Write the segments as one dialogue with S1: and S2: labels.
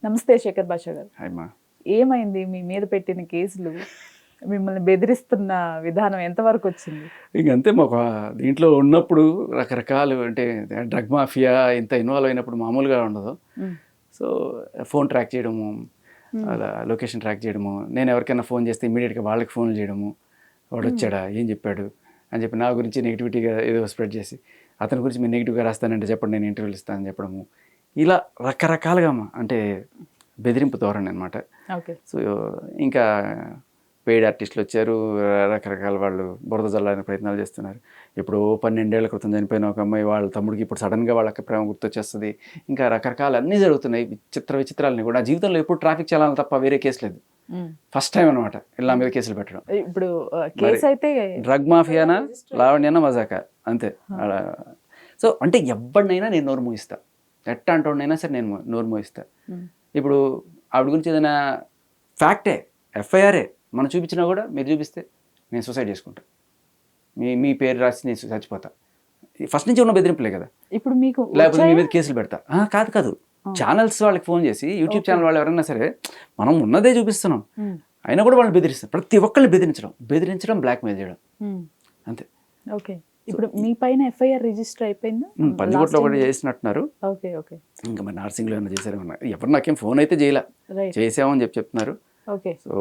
S1: నమస్తే శేఖర్ భాషా గారు.
S2: అమ్మా
S1: ఏమైంది మీ మీద పెట్టిన కేసులు? మిమ్మల్ని బెదిరిస్తున్న విధానం ఎంతవరకు వచ్చింది?
S2: ఇంకంతే మాకు దీంట్లో ఉన్నప్పుడు రకరకాలు అంటే డ్రగ్ మాఫియా ఇంత ఇన్వాల్వ్ అయినప్పుడు మామూలుగా ఉండదు. సో ఫోన్ ట్రాక్ చేయడము, అలా లొకేషన్ ట్రాక్ చేయడము, నేను ఎవరికైనా ఫోన్ చేస్తే ఇమీడియట్గా వాళ్ళకి ఫోన్లు చేయడము, వాడు వచ్చాడా ఏం చెప్పాడు అని చెప్పి నా గురించి నెగిటివిటీగా ఏదో స్ప్రెడ్ చేసి అతని గురించి మీరు నెగిటివ్గా రాస్తానంటే చెప్పండి నేను ఇంటర్వ్యూలు ఇస్తానని చెప్పడము, ఇలా రకరకాలుగా అంటే బెదిరింపు ధోరణి అనమాట.
S1: ఓకే.
S2: సో ఇంకా పెయిడ్ ఆర్టిస్టులు వచ్చారు, రకరకాల వాళ్ళు బురద జల్లాలని ప్రయత్నాలు చేస్తున్నారు. ఇప్పుడు 12 ఏళ్ల క్రితం చనిపోయిన ఒక అమ్మాయి వాళ్ళ తమ్ముడికి ఇప్పుడు సడన్గా వాళ్ళకి ప్రేమ గుర్తొచ్చేస్తుంది. ఇంకా రకరకాల అన్నీ జరుగుతున్నాయి, విచిత్రాలని కూడా. జీవితంలో ఎప్పుడు ట్రాఫిక్ చలానా తప్ప వేరే కేసు లేదు, ఫస్ట్ టైం అనమాట ఇలా మీద కేసులు పెట్టడం.
S1: ఇప్పుడు కేసు అయితే
S2: డ్రగ్ మాఫియానా లావణ్యానా మజాకా అంతే అలా. సో అంటే ఎవరినైనా నేను నోరు మోగిస్తా, ఎట్టాంటోడినైనా సరే నేను నోరు మోగిస్తా. ఇప్పుడు ఆవిడ గురించి ఏదైనా ఫ్యాక్టే ఎఫ్ఐఆరే మనం చూపించినా కూడా మీరు చూపిస్తే నేను సూసైడ్ చేసుకుంటా, మీ పేరు రాసి నేను చచ్చిపోతా. ఫస్ట్ నుంచి ఉన్న బెదిరింపులే కదా.
S1: ఇప్పుడు మీకు
S2: లేకపోతే మీ మీద కేసులు పెడతా. కాదు ఛానల్స్ వాళ్ళకి ఫోన్ చేసి, యూట్యూబ్ ఛానల్ వాళ్ళు ఎవరైనా సరే మనం ఉన్నదే చూపిస్తున్నాం అయినా కూడా వాళ్ళని బెదిరిస్తాం. ప్రతి ఒక్కరిని బెదిరించడం బ్లాక్మెయిల్ చేయడం అంతే.
S1: ఓకే. ఇప్పుడు మీ పైన ఎఫ్ఐఆర్ రిజిస్టర్ అయిపోయిందా?
S2: పంజగుట్లో ఒకటి చేసినట్టున్నారు.
S1: Okay okay.
S2: ఇంకా మరి నార్సింగ్లో ఏమైనా చేశారేమన్నా, ఎవరు నాకేం ఫోన్ అయితే చేయలే, చేసామని చెప్తున్నారు.
S1: ఓకే.
S2: సో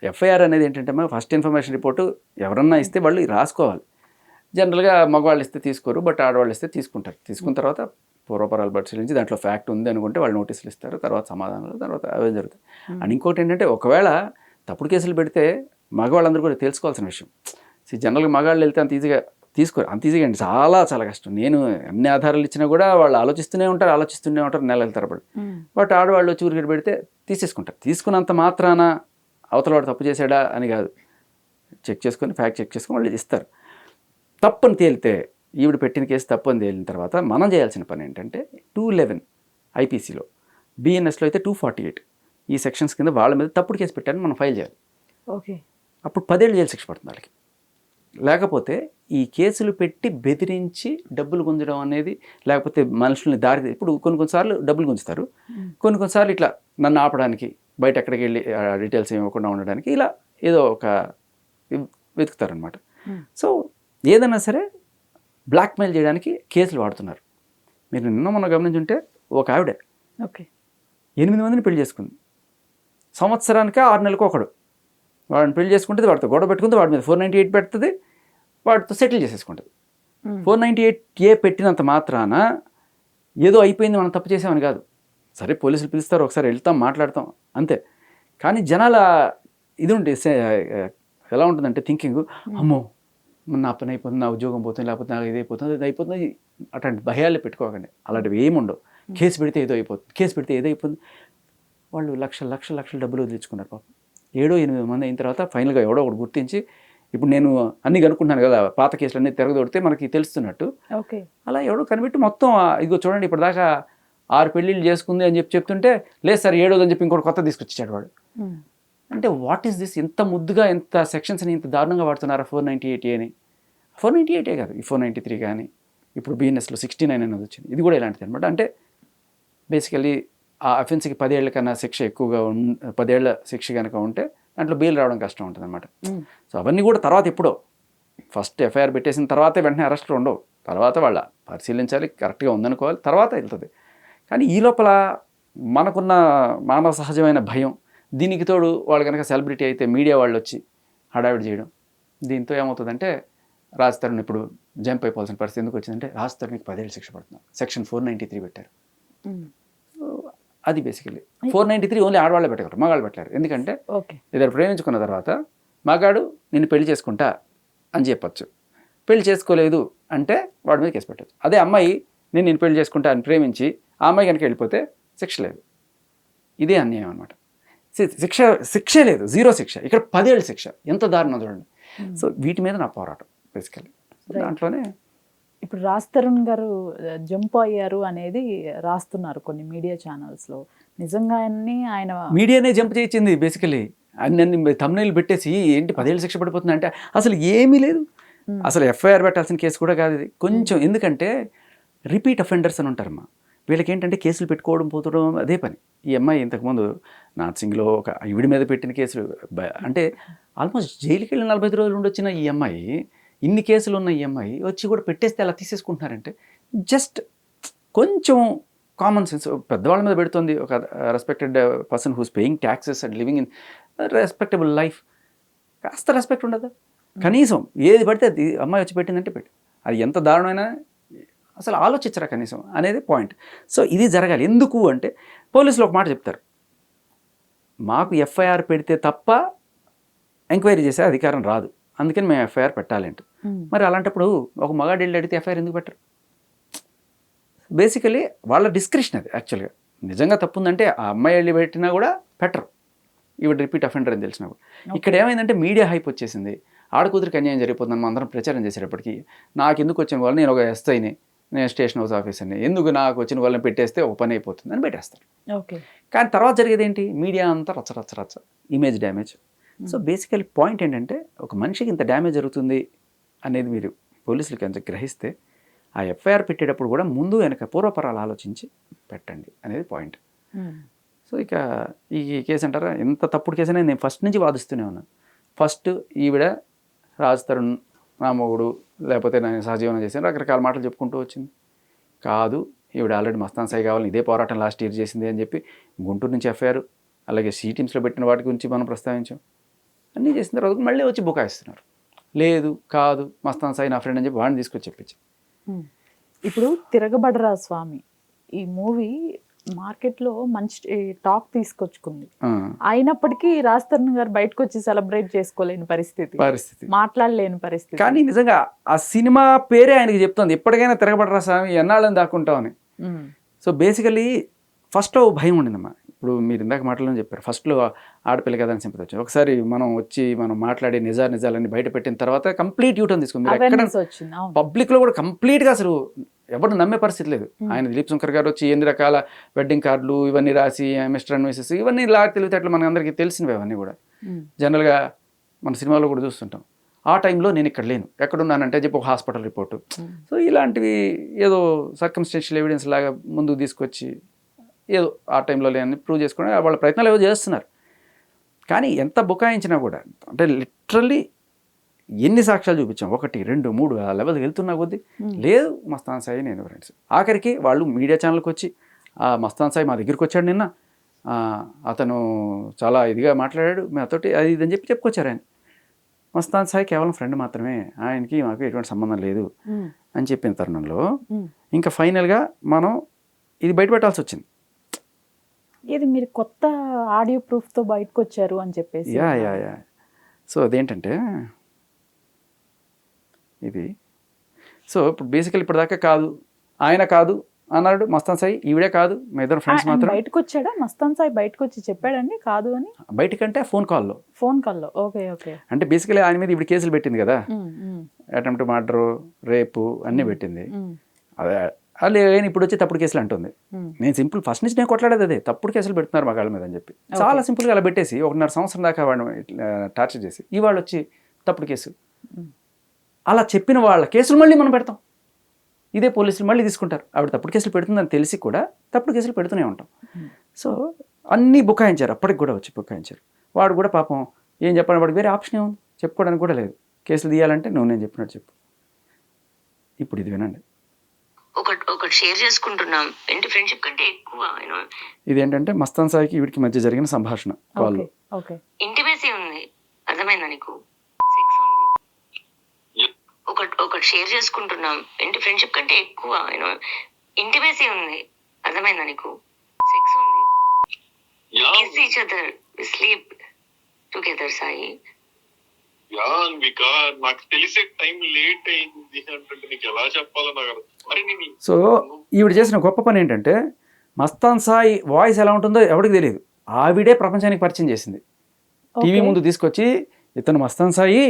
S2: ఎఫ్ఐఆర్ అనేది ఏంటంటే ఫస్ట్ ఇన్ఫర్మేషన్ రిపోర్టు ఎవరన్నా ఇస్తే వాళ్ళు రాసుకోవాలి. జనరల్గా మగవాళ్ళు ఇస్తే తీసుకోరు, బట్ ఆడవాళ్ళు ఇస్తే తీసుకుంటారు. తీసుకున్న తర్వాత పూర్వపరాలు పరిశీలించి దాంట్లో ఫ్యాక్ట్ ఉంది అనుకుంటే వాళ్ళు నోటీసులు ఇస్తారు, తర్వాత సమాధానాలు, తర్వాత అవే జరుగుతాయి. అండ్ ఇంకోటి ఏంటంటే ఒకవేళ తప్పుడు కేసులు పెడితే మగవాళ్ళందరూ కూడా తెలుసుకోవాల్సిన విషయం. జనరల్గా మగవాళ్ళు వెళ్తే అంత ఈజీగా తీసుకోరు, అంత ఈజీగా అండి, చాలా చాలా కష్టం. నేను అన్ని ఆధారాలు ఇచ్చినా కూడా వాళ్ళు ఆలోచిస్తూనే ఉంటారు నెలల తరబడి. బట్ ఆడవాళ్ళు వచ్చి ఊరికి పెడితే తీసేసుకుంటారు. తీసుకున్నంత మాత్రాన అవతల వాడు తప్పు చేశాడా అని కాదు, చెక్ చేసుకొని ఫ్యాక్ట్ చెక్ చేసుకొని వాళ్ళు ఇస్తారు. తప్పని తేలితే, ఈవిడ పెట్టిన కేసు తప్పని తేలిన తర్వాత మనం చేయాల్సిన పని ఏంటంటే 211 ఐపీసీలో, బిఎన్ఎస్లో అయితే 248 ఈ సెక్షన్స్ కింద వాళ్ళ మీద తప్పుడు కేసు పెట్టారని మనం ఫైల్ చేయాలి. ఓకే. అప్పుడు 10 ఏళ్ళు జైలు శిక్ష పడుతుంది వాళ్ళకి. లేకపోతే ఈ కేసులు పెట్టి బెదిరించి డబ్బులు గుంజడం అనేది, లేకపోతే మనుషుల్ని దారి, ఇప్పుడు కొన్నిసార్లు డబ్బులు గుంజుతారు, కొన్నిసార్లు ఇట్లా నన్ను ఆపడానికి, బయట ఎక్కడికి వెళ్ళి డీటెయిల్స్ ఇవ్వకుండా ఉండడానికి ఇలా ఏదో ఒక వెతుకుతారనమాట. సో ఏదైనా సరే బ్లాక్మెయిల్ చేయడానికి కేసులు వాడుతున్నారు. మీరు నిన్న మొన్న గమనించుంటే ఒక ఆవిడ 8 మందిని పెళ్లి చేసుకుంది. సంవత్సరానికి 6 నెలలకు ఒకడు వాడిని పెళ్లి చేసుకుంటుంది, వాడితో గొడవ పెట్టుకుంది, వాడి మీద 498 పెడుతుంది, వాడితో సెటిల్ చేసేసుకుంటుంది. 498A పెట్టినంత మాత్రాన ఏదో అయిపోయింది, మనం తప్పు చేసామని కాదు. సరే పోలీసులు పిలుస్తారు, ఒకసారి వెళ్తాం మాట్లాడతాం అంతే. కానీ జనాల ఇది ఉంటే ఎలా ఉంటుందంటే థింకింగ్, అమ్మో నా పని అయిపోతుంది, నా ఉద్యోగం పోతుంది, లేకపోతే నాకు ఇది అయిపోతుంది, ఇది అయిపోతుంది, అట్లాంటి భయాలు పెట్టుకోకండి. అలాంటివి ఏముండవు. కేసు పెడితే ఏదో అయిపోతుంది, కేసు పెడితే ఏదో అయిపోతుంది. వాళ్ళు లక్షల డబ్బులు వదిలించుకున్నారు పాపం. 7-8 మంది అయిన తర్వాత ఫైనల్గా ఎవడో ఒకటి గుర్తించి, ఇప్పుడు నేను అన్నీ కనుక్కుంటున్నాను కదా, పాత కేసులు అన్నీ తిరగదొడితే మనకి తెలుస్తున్నట్టు, అలా ఎవడో కనిపెట్టి మొత్తం ఇదిగో చూడండి ఇప్పటిదాకా 6 పెళ్ళిళ్ళు చేసుకుంది అని చెప్తుంటే, లేదు సార్ 7వ అని చెప్పి ఇంకోటి కొత్త తీసుకొచ్చాడు వాడు. అంటే వాట్ ఈస్ దిస్? ఇంత ముద్దుగా ఎంత సెక్షన్స్ని ఇంత దారుణంగా వాడుతున్నారా 498A అని? 498A కాదు, ఈ 493 కానీ ఇప్పుడు బిఎన్ఎస్లో 69 అనేది వచ్చింది, ఇది కూడా ఇలాంటిది అనమాట. అంటే బేసికలీ ఆ అఫెన్స్కి 10 ఏళ్ల కన్నా శిక్ష ఎక్కువగా 10 ఏళ్ల శిక్ష కనుక ఉంటే దాంట్లో బెయిల్ రావడం కష్టం ఉంటుంది అనమాట. సో అవన్నీ కూడా తర్వాత ఎప్పుడో, ఫస్ట్ ఎఫ్ఐఆర్ పెట్టేసిన తర్వాతే వెంటనే అరెస్టులు ఉండవు, తర్వాత వాళ్ళ పరిశీలించాలి, కరెక్ట్గా ఉందనుకోవాలి, తర్వాత వెళ్తుంది. కానీ ఈ లోపల మనకున్న మానవ సహజమైన భయం, దీనికి తోడు వాళ్ళు కనుక సెలబ్రిటీ అయితే మీడియా వాళ్ళు వచ్చి హడావిడి చేయడం, దీంతో ఏమవుతుందంటే రాజ్ తరుణ్ ఇప్పుడు జంప్ అయిపోవాల్సిన పరిస్థితి ఎందుకు వచ్చిందంటే, రాజ్ తరుణ్కి 10 ఏళ్ళు శిక్ష పడుతుంది, సెక్షన్ 493 పెట్టారు. అది బేసికలీ 493 ఓన్లీ ఆడవాళ్ళే పెట్టగలరు, మగాళ్ళు పెట్టలేరు. ఎందుకంటే ఇద్దరు ప్రేమించుకున్న తర్వాత మగాడు నిన్ను పెళ్లి చేసుకుంటా అని చెప్పచ్చు, పెళ్లి చేసుకోలేదు అంటే వాడి మీద కేసు పెట్టచ్చు. అదే అమ్మాయి నేను పెళ్లి చేసుకుంటా అని ప్రేమించి ఆ అమ్మాయి కనుక వెళ్ళిపోతే శిక్ష లేదు. ఇదే అన్యాయం అనమాట. శిక్షే లేదు, 0 శిక్ష. ఇక్కడ 10 ఏళ్ళ శిక్ష, ఎంత దారుణం చూడండి. సో వీటి మీద నా పోరాటం బేసికలీ. దాంట్లోనే
S1: ఇప్పుడు రాజ్ తరుణ్ గారు జంప్ అయ్యారు అనేది రాస్తున్నారు కొన్ని మీడియా ఛానల్స్లో. నిజంగా ఆయన
S2: మీడియానే జంప్ చేయించింది బేసికలీ. అన్ని thumbnail పెట్టేసి ఏంటి 10 ఏళ్ళు శిక్ష పడిపోతుంది అంటే అసలు ఏమీ లేదు. అసలు ఎఫ్ఐఆర్ పెట్టాల్సిన కేసు కూడా కాదు ఇది కొంచెం. ఎందుకంటే రిపీట్ అఫెండర్స్ అని ఉంటారమ్మా. వీళ్ళకి ఏంటంటే కేసులు పెట్టుకోవడం పోతడం అదే పని. ఈ అమ్మాయి ఇంతకుముందు నార్సింగ్లో ఒక ఈవిడి మీద పెట్టిన కేసులు అంటే ఆల్మోస్ట్ జైలుకి వెళ్ళి 45 రోజులు ఉండొచ్చిన ఈ అమ్మాయి, ఇన్ని కేసులు ఉన్న ఈ అమ్మాయి వచ్చి కూడా పెట్టేస్తే అలా తీసేసుకుంటున్నారంటే జస్ట్ కొంచెం కామన్ సెన్స్ పెద్దవాళ్ళ మీద పెడుతుంది. ఒక respected person who's paying taxes and living in respectable life, కాస్త రెస్పెక్ట్ ఉండదు కనీసం. ఏది పడితే అది అమ్మాయి వచ్చి పెట్టిందంటే పెట్టి, అది ఎంత దారుణమైనా అసలు ఆలోచించరా కనీసం అనేది పాయింట్. సో ఇది జరగాలి. ఎందుకు అంటే పోలీసులు ఒక మాట చెప్తారు, మాకు ఎఫ్ఐఆర్ పెడితే తప్ప ఎంక్వైరీ చేసే అధికారం రాదు, అందుకని మేము ఎఫ్ఐఆర్ పెట్టాలి అంటే. మరి అలాంటప్పుడు ఒక మగాడు వెళ్ళి అడిగితే ఎఫ్ఐఆర్ ఎందుకు పెట్టరు? బేసికలీ వాళ్ళ డిస్క్రిప్షన్ అది. యాక్చువల్గా నిజంగా తప్పు ఉందంటే ఆ అమ్మాయి వెళ్ళి పెట్టినా కూడా పెట్టరు, ఈవిడ రిపీట్ అఫెండర్ అని తెలిసినా కూడా. ఇక్కడ ఏమైందంటే మీడియా హైప్ వచ్చేసింది, ఆడకూతురికి అన్యాయం జరిగిపోతుందని మనం అందరం ప్రచారం చేసేటప్పటికి నాకు ఎందుకు వచ్చిన వాళ్ళు, నేను ఒక ఎస్ఐని, నేను స్టేషన్ హౌస్ ఆఫీసర్ని, ఎందుకు నాకు వచ్చిన వాళ్ళని పెట్టేస్తే ఒక పని అయిపోతుంది అని పెట్టేస్తారు.
S1: ఓకే.
S2: కానీ తర్వాత జరిగేది ఏంటి, మీడియా అంతా రచ్చ ఇమేజ్ డ్యామేజ్. సో బేసికల్ పాయింట్ ఏంటంటే ఒక మనిషికి ఇంత డ్యామేజ్ జరుగుతుంది అనేది మీరు పోలీసులకి అంత గ్రహిస్తే ఆ ఎఫ్ఐఆర్ పెట్టేటప్పుడు కూడా ముందు వెనక పూర్వపరాలు ఆలోచించి పెట్టండి అనేది పాయింట్. సో ఇక ఈ కేసు అంటారా, ఎంత తప్పుడు కేసు అనేది నేను ఫస్ట్ నుంచి వాదిస్తూనే ఉన్నాను. ఫస్ట్ ఈవిడ రాజ్ తరుణ్ నా మొగుడు లేకపోతే నేను సహజీవనం చేశాను రకరకాల మాటలు చెప్పుకుంటూ వచ్చింది. కాదు, ఈవిడ ఆల్రెడీ మస్తాన్ సాయి కావాలని ఇదే పోరాటం లాస్ట్ ఇయర్ చేసింది అని చెప్పి గుంటూరు నుంచి ఎఫ్ఐఆర్, అలాగే టీమ్స్లో పెట్టిన వాటి గురించి మనం ప్రస్తావించాం. అన్నీ చేసిన తర్వాత మళ్ళీ వచ్చి బుకాయిస్తున్నారు. లేదు కాదు మస్తాన్ సాయి నా ఫ్రెండ్ అని చెప్పి వాడిని తీసుకొచ్చి చెప్పించి.
S1: ఇప్పుడు తిరగబడరా స్వామి ఈ మూవీ మార్కెట్లో మంచి టాక్ తీసుకొచ్చుకుంది, అయినప్పటికీ రాజ్ తరుణ్ గారు బయటకు వచ్చి సెలబ్రేట్ చేసుకోలేని పరిస్థితి, మాట్లాడలేని పరిస్థితి.
S2: కానీ నిజంగా ఆ సినిమా పేరే ఆయనకి చెప్తుంది, ఎప్పటికైనా తిరగబడరా స్వామి ఎన్నాళ్ళని దాక్కుంటామని. సో బేసికలీ ఫస్ట్లో భయం ఉండిందమ్మా. ఇప్పుడు మీరు ఇందాక మాటలను చెప్పారు, ఫస్ట్లో ఆడపిల్ల కదా అని సింపతి వచ్చింది. ఒకసారి మనం మాట్లాడే నిజాలన్నీ బయట పెట్టిన తర్వాత కంప్లీట్ యూటర్న్ తీసుకుంది. ఎక్కడ పబ్లిక్లో కూడా కంప్లీట్గా అసలు ఎవరు నమ్మే పరిస్థితి లేదు. ఆయన దిలీప్ శంకర్ గారు వచ్చి ఎన్ని రకాల వెడ్డింగ్ కార్డులు ఇవన్నీ రాసి మిస్టర్ అండ్ మిసెస్ ఇవన్నీ తెలివితేటలు మనకి అందరికీ తెలిసినవి అవన్నీ కూడా. జనరల్గా మన సినిమాలో కూడా చూస్తుంటాం. ఆ టైంలో నేను ఇక్కడ లేను, ఎక్కడున్నానంటే చెప్పి ఒక హాస్పిటల్ రిపోర్టు. సో ఇలాంటివి ఏదో సర్కమ్స్టెన్షియల్ ఎవిడెన్స్ లాగా ముందుకు తీసుకొచ్చి ఏదో ఆ టైంలో లేని ప్రూవ్ చేసుకుని వాళ్ళ ప్రయత్నాలు ఏవో చేస్తున్నారు. కానీ ఎంత బుకాయించినా కూడా అంటే లిటరల్లీ ఎన్ని సాక్ష్యాలు చూపించాం, 1 2 3 ఆ లెవెల్కి వెళ్తున్నా కొద్దీ లేదు మస్తాన్ సాయి నేను ఫ్రెండ్స్. ఆఖరికి వాళ్ళు మీడియా ఛానల్కి వచ్చి మస్తాన్ సాయి మా దగ్గరికి వచ్చాడు నిన్న, అతను చాలా ఇదిగా మాట్లాడాడు మాతోటి అది ఇదని చెప్పి చెప్పుకొచ్చారు. ఆయన మస్తాన్ సాయి కేవలం ఫ్రెండ్ మాత్రమే, ఆయనకి మాకు ఎటువంటి సంబంధం లేదు అని చెప్పిన తరుణంలో ఇంకా ఫైనల్గా మనం ఇది బయటపెట్టాల్సి వచ్చింది.
S1: ఇది మీరు కొత్త ఆడియో ప్రూఫ్తో బయటకు వచ్చారు అని చెప్పేసి.
S2: యా. సో అదేంటంటే ఇది సో ఇప్పుడు బేసికల్ ఇప్పటిదాకా కాదు ఆయన కాదు అన్నాడు మస్తాన్ సాయి, ఈవిడే కాదు మా ఇద్దరు ఫ్రెండ్స్ మాత్రం.
S1: బయటకు వచ్చాడా మస్తాన్ సాయి? బయటకు వచ్చి చెప్పాడండి కాదు అని?
S2: బయటకంటే ఫోన్ కాల్లో.
S1: ఓకే.
S2: అంటే బేసికలీ ఆయన మీద ఇప్పుడు కేసులు పెట్టింది కదా, అటెంప్ట్ మర్డర్, రేపు అన్నీ పెట్టింది. అదే ఇప్పుడు వచ్చి తప్పుడు కేసులు అంటుంది. నేను సింపుల్ ఫస్ట్ నుంచి నేను కొట్లాడేది అదే, తప్పుడు కేసులు పెడుతున్నారు మగాళ్ళ మీద అని చెప్పి చాలా సింపుల్గా అలా పెట్టేసి 1.5 సంవత్సరం దాకా వాడిని టార్చర్ చేసి ఇవాళ వచ్చి తప్పుడు కేసు అలా చెప్పిన వాళ్ళ కేసులు మళ్ళీ మనం పెడతాం. ఇదే పోలీసులు మళ్ళీ తీసుకుంటారు. ఆవిడ తప్పుడు కేసులు పెడుతుందని తెలిసి కూడా తప్పుడు కేసులు పెడుతూనే ఉంటాం. సో అన్నీ బుకాయించారు, అప్పటికి కూడా వచ్చి బుకాయించారు. వాడు కూడా పాపం ఏం చెప్పాలి, వాడికి వేరే ఆప్షన్ ఏముంది, చెప్పుకోవడానికి కూడా లేదు. కేసులు తీయాలంటే నేను చెప్పినట్టు చెప్పు. ఇప్పుడు ఇది వినండి.
S3: ఒకటి షేర్ చేసుకుంటున్నాం, ఏంటి ఫ్రెండ్షిప్ కంటే ఎక్కువ
S2: ఇదేంటంటే మస్తాన్ సాయికి వీడికి మధ్య జరిగిన సంభాషణ కాల్.
S3: ఇంటిమేసీ ఉంది, అర్థమైందా నీకు? సెక్స్ ఉంది. ఒకటి షేర్ చేసుకుంటున్నాం, ఏంటి ఫ్రెండ్షిప్ కంటే ఎక్కువ ఇంటిమేసీ ఉంది, అర్థమైందా నీకు? సెక్స్ ఉంది. Kiss each other, sleep together. Sai
S4: నాకు తెలిసే టైం లేట్ అయింది అంటే నీకు ఎలా చెప్పాలో నాకు.
S2: సో ఈవిడ చేసిన గొప్ప పని ఏంటంటే మస్తాన్ సాయి వాయిస్ ఎలా ఉంటుందో ఎవరికి తెలియదు, ఆవిడే ప్రపంచానికి పరిచయం చేసింది. టీవీ ముందు తీసుకొచ్చి ఇతను మస్తాన్ సాయి,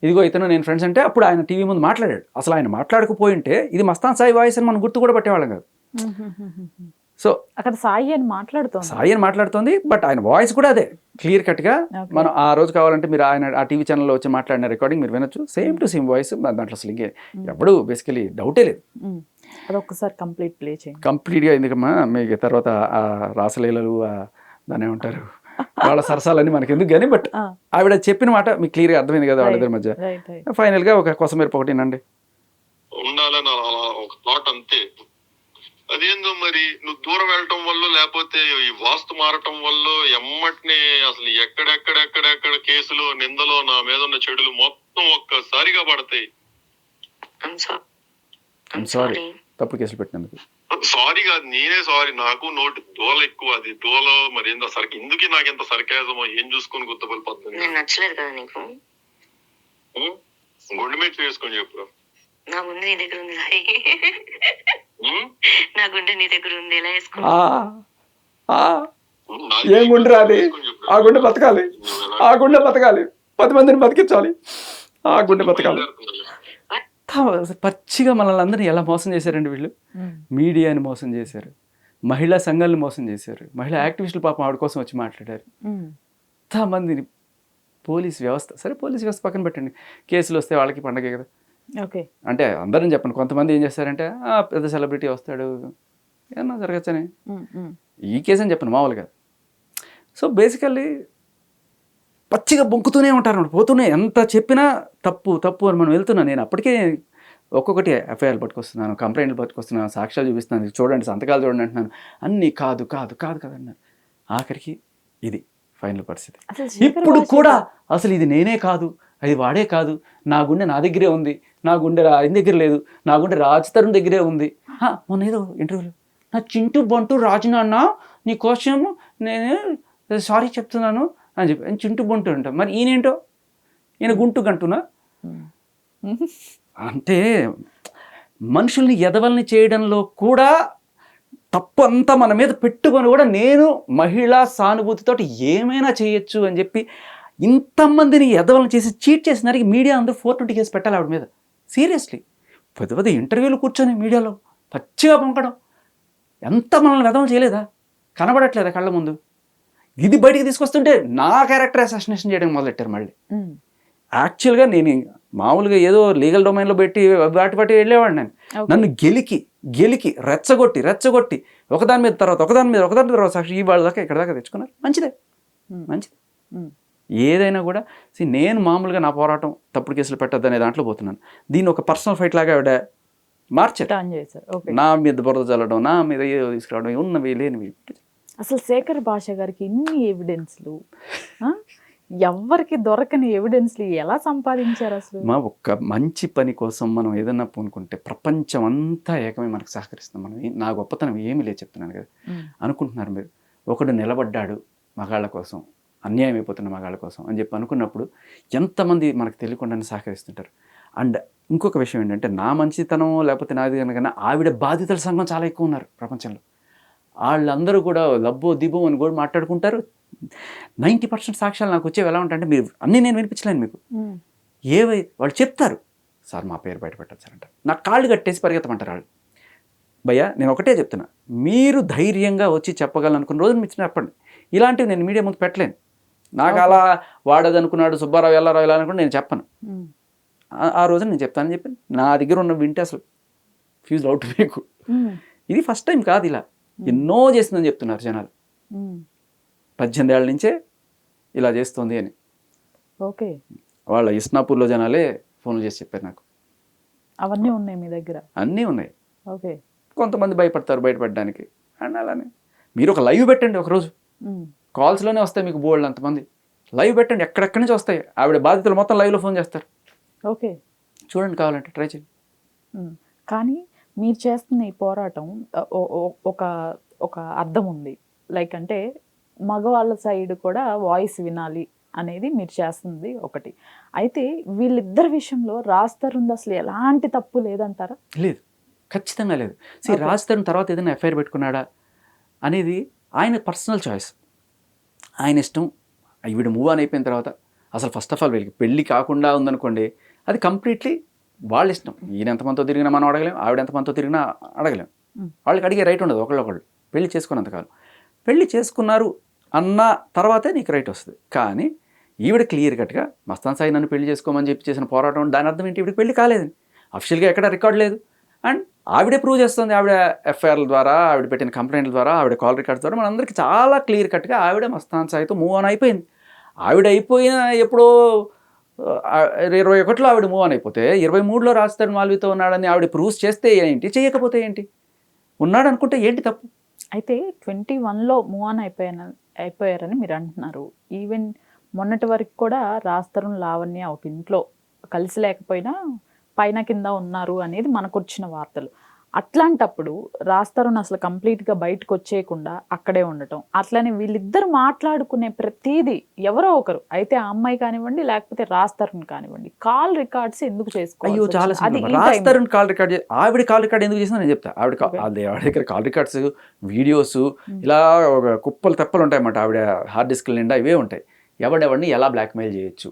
S2: ఇదిగో ఇతను నేను ఫ్రెండ్స్ అంటే అప్పుడు ఆయన టీవీ ముందు మాట్లాడాడు. అసలు ఆయన మాట్లాడకపోయి ఉంటే ఇది మస్తాన్ సాయి వాయిస్ అని మనం గుర్తు కూడా పట్టేవాళ్ళం కాదు. సో
S1: అక్కడ సాయి అని మాట్లాడుతోంది,
S2: బట్ ఆయన వాయిస్ కూడా అదే. క్లియర్ కట్గా
S1: Okay.
S2: మనం ఆ రోజు కావాలంటే మీరు ఆయన ఆ టీవీ ఛానల్లో వచ్చి మాట్లాడిన రికార్డింగ్ మీరు వినొచ్చు, సేమ్ టు సేమ్ వాయిస్. దాంట్లో అసలు ఇంకే ఎప్పుడు బేసికలీ డౌటే లేదు.
S1: అదొక్కసారి కంప్లీట్ ప్లే చేయండి.
S2: కంప్లీట్గా ఎందుకమ్మా మీకు తర్వాత ఆ రాసలీలలు దాని ఏమంటారు వాళ్ళ సరసాలన్నీ మనకి ఎందుకు కానీ, బట్ ఆవిడ చెప్పిన మాట మీకు క్లియర్గా అర్థమైంది కదా వాళ్ళిద్దరి మధ్య.
S1: Right right.
S2: ఫైనల్గా ఒక కొసమేరపు ఒకటి నండి.
S4: ఉండాలని అలా ఒక థాట్ అంతే. అదేందో మరి నువ్వు దూరం వెళ్ళటం వల్ల లేకపోతే ఈ వాస్తు మారటం వల్ల ఎమ్మటినే అసలు ఎక్కడెక్కడెక్కడెక్కడ కేసులు నిందలో నా మీద ఉన్న చెడులు మొత్తం ఒక్కసారిగా పడతాయి.
S2: ఐమ్ సారీ తప్పుడు కేసులు పెట్టినందుకు.
S4: సారీ కాదు, నేనే సారీ. నాకు నోటి దోల ఎక్కువ. అది దోల మరి ఏందో సరికి ఎందుకు నాకు ఎంత సరికేజమో ఏం చూసుకొని గుర్తుపడిపోతుంది.
S3: నేను నచ్చలేదు కదా నీకు?
S4: గుండె మీద చేసుకొని చెప్పు.
S3: నా గుండె నీ దగ్గర ఉంది సాయి. నా గుండె నీ దగ్గర ఉంది, ఎలా వేసుకో?
S2: ఏం గుండె రాది, ఆ గుండె బతకాలి, ఆ గుండె బతకాలి, 10 మందిని బతికించాలి, ఆ గుండె బతకాలి. పచ్చిగా మనల్ని అందరినీ ఎలా మోసం చేశారండి వీళ్ళు. మీడియాని మోసం చేశారు, మహిళా సంఘాలను మోసం చేశారు, మహిళా యాక్టివిస్టులు పాపం ఆవిడ కోసం వచ్చి మాట్లాడారు. ఎంతమందిని పోలీస్ వ్యవస్థ, సరే పోలీస్ వ్యవస్థ పక్కన పెట్టండి, కేసులు వస్తే వాళ్ళకి పండగే కదా.
S1: ఓకే.
S2: అంటే అందరం చెప్పండి, కొంతమంది ఏం చేస్తారంటే పెద్ద సెలబ్రిటీ వస్తాడు ఏమన్నా జరగచ్చని, ఈ కేసు అని చెప్పండి మామూలుగా. సో బేసికల్లీ పచ్చిగా బొంకుతూనే ఉంటారు, పోతూనే ఎంత చెప్పినా తప్పు తప్పు అని మనం వెళ్తున్నాను. నేను అప్పటికే ఒక్కొక్కటి ఎఫ్ఐఆర్లు పట్టుకొస్తున్నాను, కంప్లైంట్లు పట్టుకొస్తున్నాను, సాక్ష్యాలు చూపిస్తున్నాను, చూడండి సంతకాలు చూడండి అంటున్నాను, అన్నీ కాదు కాదు కాదు కాదు అన్నారు. ఆఖరికి ఇది ఫైనల్ పరిస్థితి. ఇప్పుడు కూడా అసలు ఇది నేనే కాదు, అది వాడే కాదు, నా గుండె నా దగ్గరే ఉంది, నా గుండె ఆయన దగ్గర లేదు, నా గుండె రాజ్ తరుణ్ దగ్గరే ఉంది. మొన్న ఏదో ఇంటర్వ్యూలో నా చింటూ బంటూ రాజు నాన్న నీ కోసం నేను సారీ చెప్తున్నాను అని చెప్పి, ఆయన చింటూ బంటూ అంట. మరి ఈయనేంటో, ఈయన గుంటు గంటునా? అంటే మనుషుల్ని ఎదవల్ని చేయడంలో కూడా తప్పు అంతా మన మీద పెట్టుకొని కూడా నేను మహిళా సానుభూతితోటి ఏమైనా చేయొచ్చు అని చెప్పి ఇంతమందిని ఎదవలను చేసి చీట్ చేసినారికి మీడియా అందరూ 420 కేసు పెట్టాలి ఆవిడ మీద. సీరియస్లీ పెద్ద పెద్ద ఇంటర్వ్యూలు కూర్చొని మీడియాలో పచ్చిగా పొంకడం, ఎంత మనల్ని ఎదవలు చేయలేదా, కనబడట్లేదా కళ్ళ ముందు? ఇది బయటికి తీసుకొస్తుంటే నా క్యారెక్టర్ అసాసినేషన్ చేయడం మొదలెట్టారు మళ్ళీ. యాక్చువల్గా నేను మామూలుగా ఏదో లీగల్ డొమైన్లో పెట్టి వాటి వెళ్ళేవాడు. నేను నన్ను గెలికి రెచ్చగొట్టి ఒకదాని మీద తర్వాత సాక్షి ఈ వాళ్ళ దాకా ఇక్కడ దాకా తెచ్చుకున్నారు. మంచిదే. ఏదైనా కూడా నేను మామూలుగా నా పోరాటం తప్పుడు కేసులు పెట్టద్దు అనే దాంట్లో పోతున్నాను. దీన్ని ఒక పర్సనల్ ఫైట్ లాగా ఆవిడ మార్చారు. నా మీద బురద చల్లడం, నా మీద ఏదో తీసుకురావడం, ఉన్నవి లేనివి.
S1: అసలు శేఖర్ భాష గారికి ఇన్ని ఎవిడెన్స్లు, ఎవరికి దొరకని ఎవిడెన్స్లు ఎలా సంపాదించారు అసలు?
S2: మా ఒక్క మంచి పని కోసం మనం ఏదన్నా పూనుకుంటే ప్రపంచం అంతా ఏకమే మనకు సహకరిస్తాం. మనం నా గొప్పతనం ఏమీ లేదు చెప్తున్నాను కదా అనుకుంటున్నారు మీరు. ఒకడు నిలబడ్డాడు మగాళ్ళ కోసం, అన్యాయం అయిపోతున్న మగాళ్ళ కోసం అని చెప్పి అనుకున్నప్పుడు ఎంతమంది మనకు తెలియకుండానే సహకరిస్తుంటారు. అండ్ ఇంకొక విషయం ఏంటంటే, నా మంచితనం లేకపోతే నాది కనుక ఆవిడ బాధితుల సంఘం చాలా ఎక్కువ ఉన్నారు ప్రపంచంలో. వాళ్ళందరూ కూడా లబ్బో దిబ్బో అని కూడా మాట్లాడుకుంటారు. 90% సాక్ష్యాలు నాకు వచ్చేవి ఎలా ఉంటాయంటే, మీరు అన్నీ నేను వినిపించలేను మీకు, వాళ్ళు చెప్తారు సార్ మా పేరు బయట పెట్టచ్చు సార్ అంటారు. నా కాళ్ళు కట్టేసి పరిగెత్తమంటారు వాళ్ళు. భయ్యా నేను ఒకటే చెప్తున్నా, మీరు ధైర్యంగా వచ్చి చెప్పగలనుకున్న రోజు మీరు చెప్పండి. ఇలాంటివి నేను మీడియా ముందు పెట్టలేను. నాకు అలా వాడదనుకున్నాడు సుబ్బారావు ఎల్లారావు ఇలా అనుకుని నేను చెప్పను. ఆ రోజు నేను చెప్తానని చెప్పి నా దగ్గర ఉన్న వింటే అసలు ఫ్యూజ్ అవుట్ మీకు. ఇది ఫస్ట్ టైం కాదు, ఇలా ఎన్నో చేస్తుందని చెప్తున్నారు జనాలు. 18 ఏళ్ల నుంచే ఇలా చేస్తుంది అని.
S1: ఓకే.
S2: వాళ్ళ ఇస్నాపూర్లో జనాలే ఫోన్లు చేసి చెప్పారు నాకు.
S1: అవన్నీ ఉన్నాయి మీ దగ్గర? అన్నీ
S2: ఉన్నాయి.
S1: ఓకే.
S2: కొంతమంది భయపడతారు బయటపడడానికి. అండ్ అలానే మీరు ఒక లైవ్ పెట్టండి, ఒకరోజు కాల్స్లోనే వస్తాయి మీకు బోల్డ్ అంతమంది. లైవ్ పెట్టండి, ఎక్కడెక్కడి నుంచి వస్తాయి. ఆవిడ బాధితులు మొత్తం లైవ్లో ఫోన్ చేస్తారు.
S1: ఓకే,
S2: చూడండి, కావాలంటే ట్రై చేయండి.
S1: కానీ మీరు చేస్తున్న ఈ పోరాటం ఒక ఒక అర్థం ఉంది. లైక్ అంటే మగవాళ్ళ సైడ్ కూడా వాయిస్ వినాలి అనేది మీరు చేస్తుంది ఒకటి. అయితే వీళ్ళిద్దరి విషయంలో రాజ్ తరుణ్ అసలు ఎలాంటి తప్పు లేదంటారా?
S2: లేదు, ఖచ్చితంగా లేదు. రాజ్ తరుణ్ తర్వాత ఏదైనా ఎఫ్ఐఆర్ పెట్టుకున్నాడా అనేది ఆయన పర్సనల్ చాయిస్, ఆయన ఇష్టం. ఈవిడ మూవ్ ఆన్ అయిపోయిన తర్వాత అసలు ఫస్ట్ ఆఫ్ ఆల్ వీళ్ళకి పెళ్ళి కాకుండా ఉందనుకోండి, అది కంప్లీట్లీ వాళ్ళ ఇష్టం. ఈయన ఎంతమందితో తిరిగినా మనం అడగలేం, ఆవిడ ఎంతమందితో తిరిగినా అడగలేం. వాళ్ళకి అడిగే రైట్ ఉండదు ఒకళ్ళొకళ్ళు పెళ్లి చేసుకున్నంతకాలం. పెళ్లి చేసుకున్నారు, అన్న తర్వాతే నీకు రైట్ వస్తుంది. కానీ ఈవిడ క్లియర్ కట్గా మస్తాన్ సాయి నన్ను పెళ్లి చేసుకోమని చెప్పి చేసిన పోరాటం, దాని అర్థం ఏంటి? ఈవిడికి పెళ్లి కాలేదని అఫీషియల్గా ఎక్కడ రికార్డ్ లేదు. అండ్ ఆవిడే ప్రూవ్ చేస్తుంది. ఆవిడ ఎఫ్ఐఆర్ల ద్వారా, ఆవిడ పెట్టిన కంప్లైంట్ల ద్వారా, ఆవిడ కాల్ రికార్డ్స్ ద్వారా మనందరికీ చాలా క్లియర్ కట్గా ఆవిడ మస్తాన్ సాయితో మూవ్ ఆన్ అయిపోయింది. ఆవిడ అయిపోయిన ఎప్పుడో 21లో ఆవిడ మూవ్ ఆన్ అయిపోతే 23లో రాజ్ తరుణ్ మాల్వితో ఉన్నాడని ఆవిడ ప్రూవ్స్ చేస్తే ఏంటి, చేయకపోతే ఏంటి? ఉన్నాడు అనుకుంటే ఏంటి తప్పు?
S1: అయితే 21లో మూవ్ ఆన్ అయిపోయారని మీరు అంటున్నారు. ఈవెన్ మొన్నటి వరకు కూడా రాజ్ తరుణ్, లావణ్య ఒక ఇంట్లో కలిసి లేకపోయినా పైన కింద ఉన్నారు అనేది మనకు వచ్చిన వార్తలు. అట్లాంటప్పుడు రాజ్ తరుణ్ అసలు కంప్లీట్గా బయటకు వచ్చేయకుండా అక్కడే ఉండటం, అట్లనే వీళ్ళిద్దరు మాట్లాడుకునే ప్రతిదీ ఎవరో ఒకరు, అయితే ఆ అమ్మాయి కానివ్వండి లేకపోతే రాజ్ తరుణ్ కానివ్వండి, కాల్ రికార్డ్స్ ఎందుకు
S2: అయ్యో చాలా
S1: చేసుకోవాలి?
S2: Simple. Raj Tarun call record ఆవిడ కాల్ రికార్డ్ ఎందుకు చేసిందో నేను చెప్తా. ఆవిడ దగ్గర కాల్ రికార్డ్స్, వీడియోస్ ఇలా ఒక కుప్పలు తెప్పలు ఉంటాయన్నమాట. ఆవిడ హార్డ్ డిస్క్ నిండా ఇవే ఉంటాయి. ఎవడెవడిని ఎలా బ్లాక్మెయిల్ చేయొచ్చు,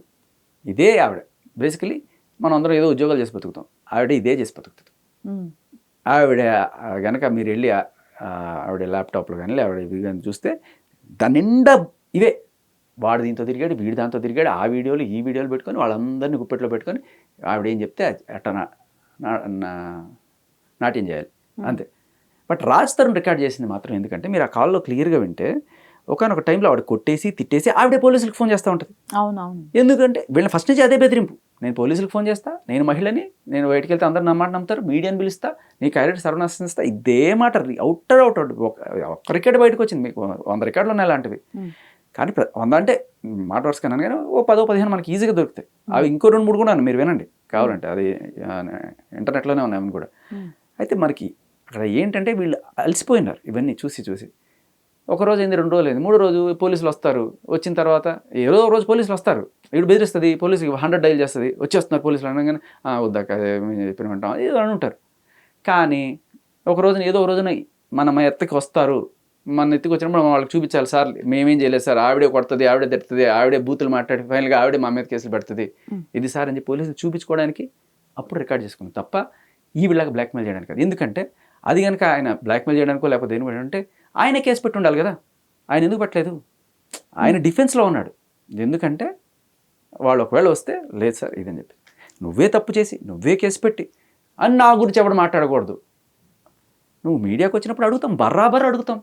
S2: ఇదే ఆవిడ. బేసికలీ మనం అందరం ఏదో ఉద్యోగాలు చేసి బతుకుతాం, ఆవిడ ఇదే చేసి బతుకుతుంది. ఆవిడ కనుక మీరు వెళ్ళి ఆవిడ ల్యాప్టాప్లో కానీ ఆవిడ ఇవి కానీ చూస్తే దాని నిండా ఇవే. వాడు దీంతో తిరిగాడు, వీడి దాంతో తిరిగాడు, ఆ వీడియోలు ఈ వీడియోలు పెట్టుకొని వాళ్ళందరినీ గుప్పెట్లో పెట్టుకొని ఆవిడ ఏం చెప్తే అట్ట నాట్యం చేయాలి అంతే. బట్ రాజ్ తరుణ్ రికార్డ్ చేసింది మాత్రం ఎందుకంటే మీరు ఆ కాల్లో క్లియర్గా వింటే ఒకనొక టైంలో ఆవిడ కొట్టేసి తిట్టేసి ఆవిడే పోలీసులకు ఫోన్ చేస్తూ ఉంటుంది.
S1: అవునవును.
S2: ఎందుకంటే వీళ్ళని ఫస్ట్ నుంచి అదే బెదిరింపు. నేను పోలీసులకు ఫోన్ చేస్తా, నేను మహిళని, నేను బయటికి వెళ్తే అందరు నా మాట నమ్ముతారు, మీడియాని పిలుస్తా, నీకు ఐడెంటిటీ సర్వనాశనం ఇస్తా, ఇదే మాట అవుట్ ఒక్క రికార్డు బయటకు వచ్చింది. మీకు 100 రికార్డులు ఉన్నాయి అలాంటివి. కానీ 100 అంటే మాట వరుస కన్నాను, కానీ ఓ 10-15 మనకి ఈజీగా దొరుకుతాయి. అవి ఇంకో 2-3 కూడా మీరు వినండి కావాలంటే, అది ఇంటర్నెట్లోనే ఉన్నాయి అవి కూడా. అయితే మనకి అక్కడ ఏంటంటే వీళ్ళు అలసిపోయినారు ఇవన్నీ చూసి చూసి. ఒకరోజు అయింది, 2 రోజులు అయింది, 3 రోజు పోలీసులు వస్తారు. వచ్చిన తర్వాత ఏదో రోజు పోలీసులు వస్తారు, వీడు బెదిరిస్తుంది, పోలీసుకి 100 డైల్ చేస్తుంది, వచ్చేస్తున్నారు పోలీసులు అనగానే వద్దాక చెప్పిన వింటాం ఏదో అని ఉంటారు. కానీ ఒక రోజున ఏదో రోజున మన ఎత్తుకి వస్తారు, మన ఎత్తుకు వచ్చినప్పుడు మనం వాళ్ళకి చూపించాలి, సార్ మేమేం చేయలేదు సార్, ఆవిడే కొడుతుంది, ఆవిడే తిడుతుంది, ఆవిడే బూతులు మాట్లాడి ఫైనల్గా ఆవిడే మా మీద కేసులు పెడుతుంది, ఇది సార్ అని చెప్పి పోలీసులు చూపించుకోవడానికి అప్పుడు రికార్డ్ చేసుకున్నాం తప్ప ఈ వీళ్ళకి బ్లాక్మెయిల్ చేయడానికి కాదు. ఎందుకంటే అది కనుక ఆయన బ్లాక్మెయిల్ చేయడానికో లేకపోతే దేని అంటే ఆయన కేసు పెట్టి ఉండాలి కదా. ఆయన ఎందుకు పెట్టలేదు? ఆయన డిఫెన్స్లో ఉన్నాడు. ఎందుకంటే వాళ్ళు ఒకవేళ వస్తే లేదు సార్ ఇదని చెప్పి, నువ్వే తప్పు చేసి నువ్వే కేసు పెట్టి అని నా గురించి ఎవడు మాట్లాడకూడదు. నువ్వు మీడియాకి వచ్చినప్పుడు అడుగుతాం, బర్రాబర్ అడుగుతాం,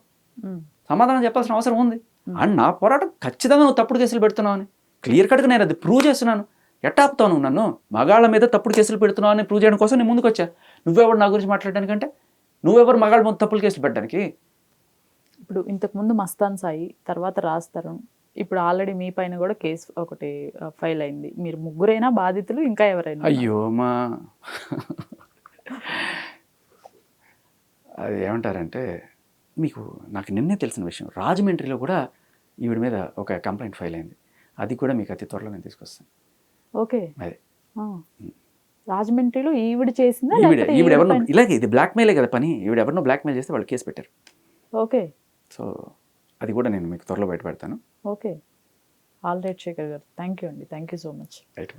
S2: సమాధానం చెప్పాల్సిన అవసరం ఉంది. అండ్ నా పోరాటం ఖచ్చితంగా నువ్వు తప్పుడు కేసులు పెడుతున్నావు అని క్లియర్ కట్గా నేను అది ప్రూవ్ చేస్తున్నాను. ఎట్టా ఆపుతావు నువ్వు నన్ను? మగాళ్ళ మీద తప్పుడు కేసులు పెడుతున్నావు అని ప్రూవ్ చేయడం కోసం నేను ముందుకు వచ్చా. నువ్వెవరు నా గురించి మాట్లాడడానికంటే? నువ్వెవరు మగాళ్ళ ముందు తప్పులు కేసులు పెట్టడానికి?
S1: ఇప్పుడు ఇంతకుముందు మస్తాన్ సాయి, తర్వాత రాజ్ తరుణ్, ఇప్పుడు ఆల్రెడీ మీ పైన కూడా కేసు ఒకటి ఫైల్ అయింది. మీరు ముగ్గురైనా బాధితులు, ఇంకా ఎవరైనా?
S2: అయ్యో మా అది ఏమంటారంటే, మీకు నాకు నిన్నే తెలిసిన విషయం, రాజమండ్రిలో కూడా ఈవిడ మీద ఒక కంప్లైంట్ ఫైల్ అయింది. అది కూడా మీకు అతి త్వరలో నేను తీసుకొస్తాను.
S1: ఓకే.
S2: అదే
S1: రాజమండ్రిలో ఈవిడ చేసిందా?
S2: ఈవిడ ఎవరినో ఇలాగే, ఇది బ్లాక్మెయిలే కదా పని, ఈవిడ ఎవరినో బ్లాక్మెయిల్ చేస్తే వాళ్ళు కేసు పెట్టారు.
S1: ఓకే.
S2: సో అది కూడా నేను మీకు త్వరలో బయట పెడతాను.
S1: ఓకే. ఆల్ రైట్ శేఖర్ గారు, థ్యాంక్ యూ అండి, thank you so much.
S2: Right.